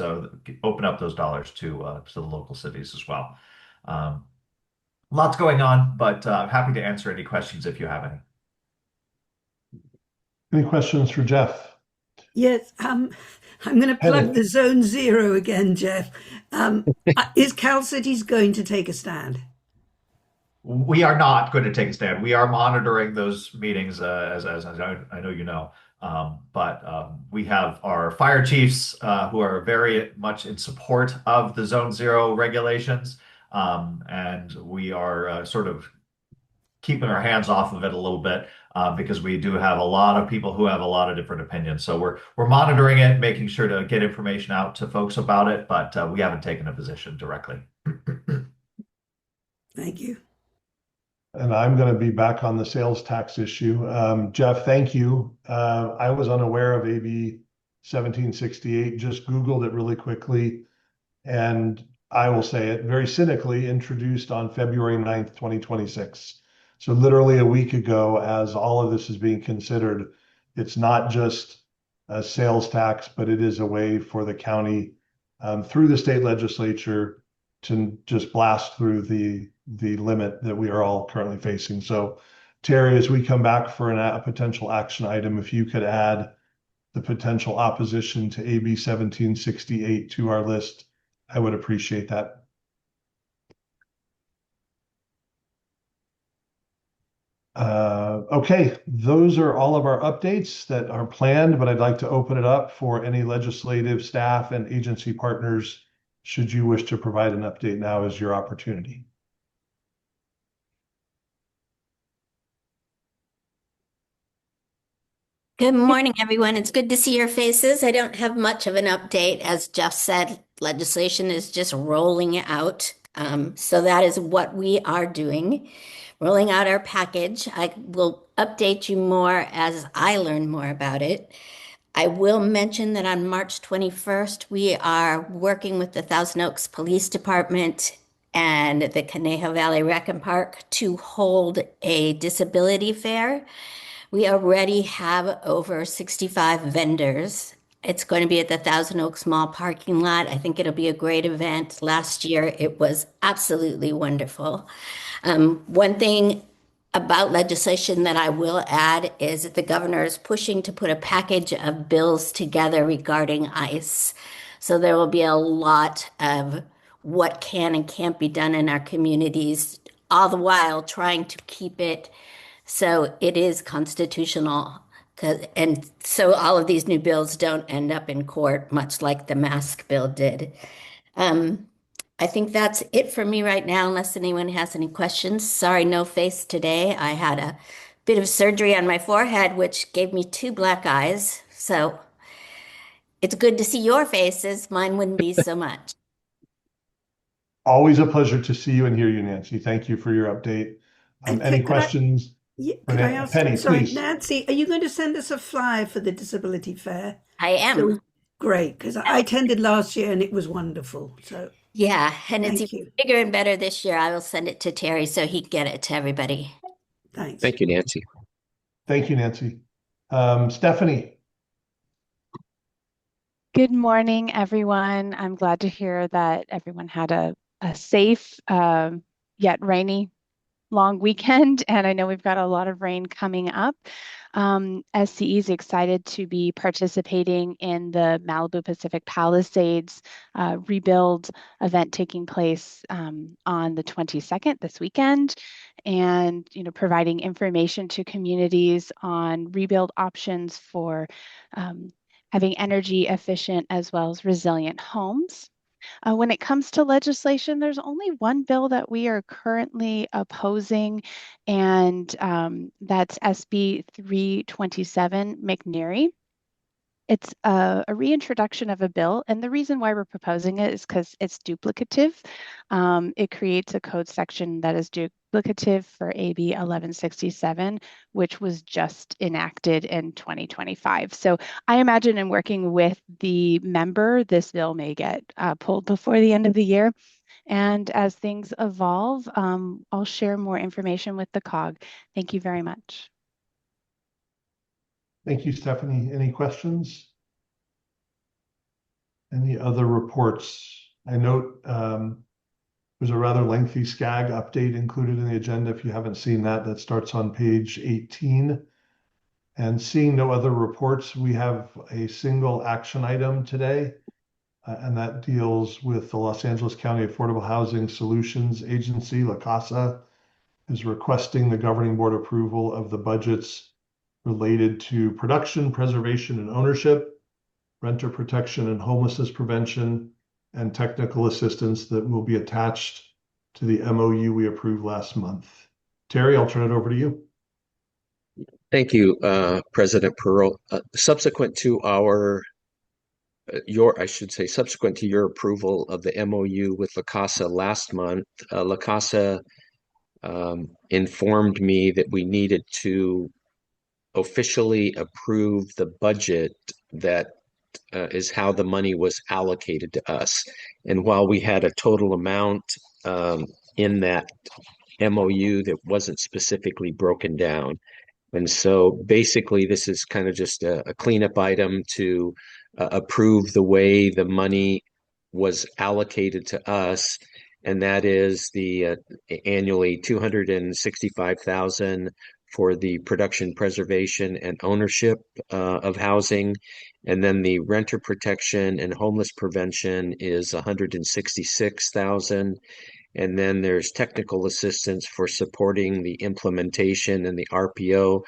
open up those dollars to the local cities as well. Lots going on, but I'm happy to answer any questions if you have any. Any questions for Jeff? Yes, I'm going to plug the Zone Zero again, Jeff. Is Cal Cities going to take a stand? We are not going to take a stand. We are monitoring those meetings, as I know you know. But we have our fire chiefs who are very much in support of the Zone Zero regulations. And we are sort of keeping our hands off of it a little bit because we do have a lot of people who have a lot of different opinions. So we're monitoring it, making sure to get information out to folks about it, but we haven't taken a position directly. Thank you. And I'm going to be back on the sales tax issue. Jeff, thank you. I was unaware of AB 1768, just Googled it really quickly. And I will say it very cynically, introduced on February 9th, 2026. So literally a week ago, as all of this is being considered, it's not just a sales tax, but it is a way for the county through the state legislature to just blast through the limit that we are all currently facing. So Terry, as we come back for a potential action item, if you could add the potential opposition to AB 1768 to our list, I would appreciate that. Okay, those are all of our updates that are planned, but I'd like to open it up for any legislative staff and agency partners. Should you wish to provide an update, now is your opportunity. Good morning, everyone. It's good to see your faces. I don't have much of an update. As Jeff said, legislation is just rolling out. So that is what we are doing, rolling out our package. I will update you more as I learn more about it. I will mention that on March 21st, we are working with the Thousand Oaks Police Department and the Conejo Valley Rec and Park to hold a disability fair. We already have over 65 vendors. It's going to be at the Thousand Oaks Mall parking lot. I think it'll be a great event. Last year, it was absolutely wonderful. One thing about legislation that I will add is that the governor is pushing to put a package of bills together regarding ICE. So there will be a lot of what can and can't be done in our communities, all the while trying to keep it so it is constitutional. And so all of these new bills don't end up in court, much like the mask bill did. I think that's it for me right now, unless anyone has any questions. Sorry, no face today. I had a bit of surgery on my forehead, which gave me 2 black eyes. So it's good to see your faces. Mine wouldn't be so much. Always a pleasure to see you and hear you, Nancy. Thank you for your update. Any questions? Could I ask? Penny, sorry, please. Nancy, are you going to send us a flyer for the disability fair? I am. Great, because I attended last year and it was wonderful. So yeah, and it's even bigger and better this year. I will send it to Terry so he can get it to everybody. Thanks. Thank you, Nancy. Thank you, Nancy. Stephanie. Good morning, everyone. I'm glad to hear that everyone had a safe yet rainy long weekend, and I know we've got a lot of rain coming up. SCE is excited to be participating in the Malibu Pacific Palisades rebuild event taking place on the 22nd this weekend, and providing information to communities on rebuild options for having energy efficient as well as resilient homes. When it comes to legislation, there's only one bill that we are currently opposing, and that's SB 327 McNary. It's a reintroduction of a bill, and the reason why we're proposing it is because it's duplicative. It creates a code section that is duplicative for AB 1167, which was just enacted in 2025. So I imagine in working with the member, this bill may get pulled before the end of the year. And as things evolve, I'll share more information with the COG. Thank you very much. Thank you, Stephanie. Any questions? Any other reports? I note there's a rather lengthy SCAG update included in the agenda. If you haven't seen that, that starts on page 18. And seeing no other reports, we have a single action item today, and that deals with the Los Angeles County Affordable Housing Solutions Agency, La Casa, is requesting the governing board approval of the budgets related to production, preservation, and ownership, renter protection and homelessness prevention, and technical assistance that will be attached to the MOU we approved last month. Terry, I'll turn it over to you. Thank you, President Pearl. Subsequent to subsequent to your approval of the MOU with La Casa last month, La Casa informed me that we needed to officially approve the budget that is how the money was allocated to us. And while we had a total amount in that MOU that wasn't specifically broken down. And so basically, this is kind of just a cleanup item to approve the way the money was allocated to us. And that is the annually $265,000 for the production, preservation, and ownership of housing. And then the renter protection and homeless prevention is $166,000. And then there's technical assistance for supporting the implementation and the RPO.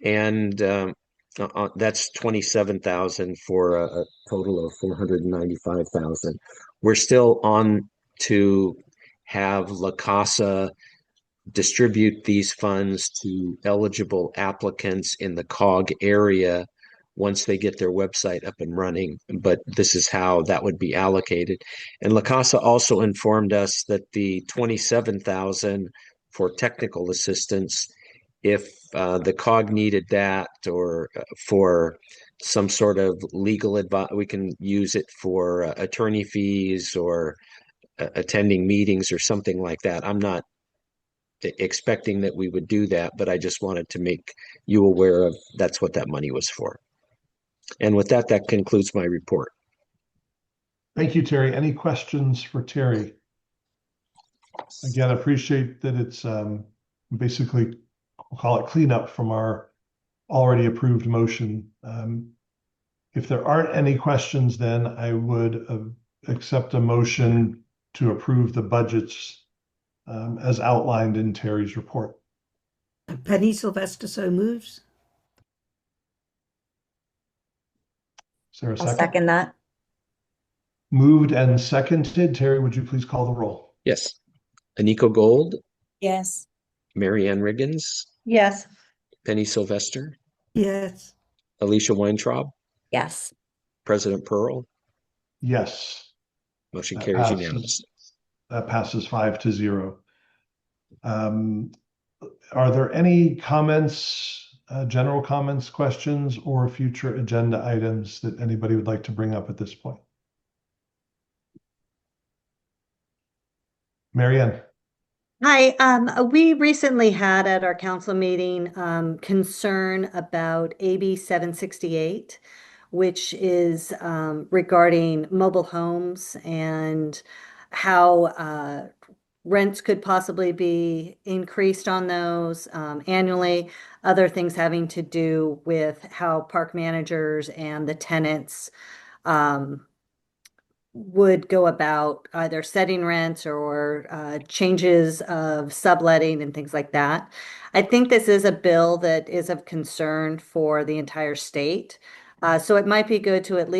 And that's $27,000 for a total of $495,000. We're still on to have La Casa distribute these funds to eligible applicants in the COG area once they get their website up and running. But this is how that would be allocated. And La Casa also informed us that the $27,000 for technical assistance, if the COG needed that, or for some sort of legal advice, we can use it for attorney fees or attending meetings or something like that. I'm not expecting that we would do that, but I just wanted to make you aware of that's what that money was for. And with that, that concludes my report. Thank you, Terry. Any questions for Terry? Again, appreciate that it's basically, we'll call it cleanup from our already approved motion. If there aren't any questions, then I would accept a motion to approve the budgets as outlined in Terry's report. Penny Sylvester so moves. Is there a I'll second? second that. Moved and seconded. Terry, would you please call the roll? Yes. Aniko Gold, Yes. Marianne Riggins, Yes. Penny Sylvester, Yes. Alicia Weintraub, Yes. President Pearl. Yes. Motion That carries passes. unanimously. That passes 5-0. Are there any comments, general comments, questions, or future agenda items that anybody would like to bring up at this point? Marianne. Hi, we recently had at our council meeting concern about AB 768, which is regarding mobile homes and how rents could possibly be increased on those annually. Other things having to do with how park managers and the tenants would go about either setting rents or changes of subletting and things like that. I think this is a bill that is of concern for the entire state. So it might be good to at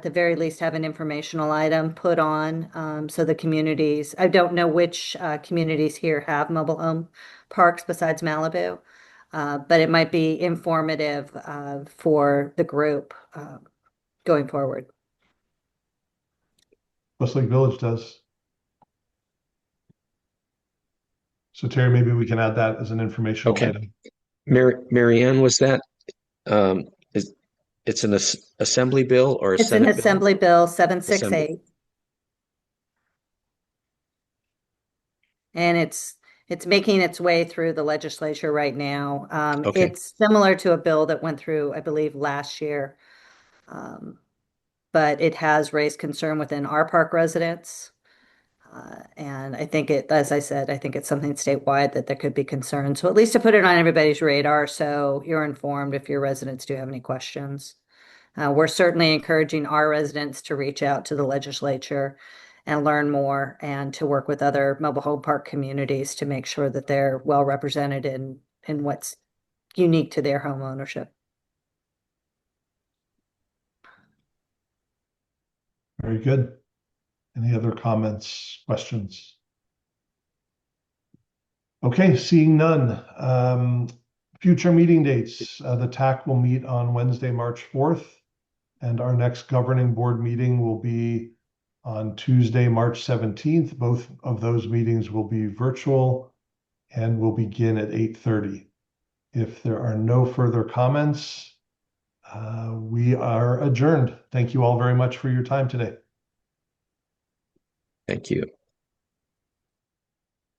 the very least, have an informational item put on so the communities, I don't know which communities here have mobile home parks besides Malibu, but it might be informative for the group going forward. Westlake Village does. So Terry, maybe we can add that as an informational item. Marianne, was that it's an assembly bill or a It's Senate an assembly bill 768. Assembly. And it's making its way through the legislature right now. Okay. It's similar to a bill that went through, I believe, last year. But it has raised concern within our park residents. And I think as I said, I think it's something statewide that there could be concerns. So at least to put it on everybody's radar so you're informed if your residents do have any questions. We're certainly encouraging our residents to reach out to the legislature and learn more and to work with other mobile home park communities to make sure that they're well represented in what's unique to their home ownership. Very good. Any other comments, questions? Okay, seeing none. Future meeting dates. The TAC will meet on Wednesday, March 4th, and our next governing board meeting will be on Tuesday, March 17th. Both of those meetings will be virtual and will begin at 8:30. If there are no further comments, we are adjourned. Thank you all very much for your time today. Thank you.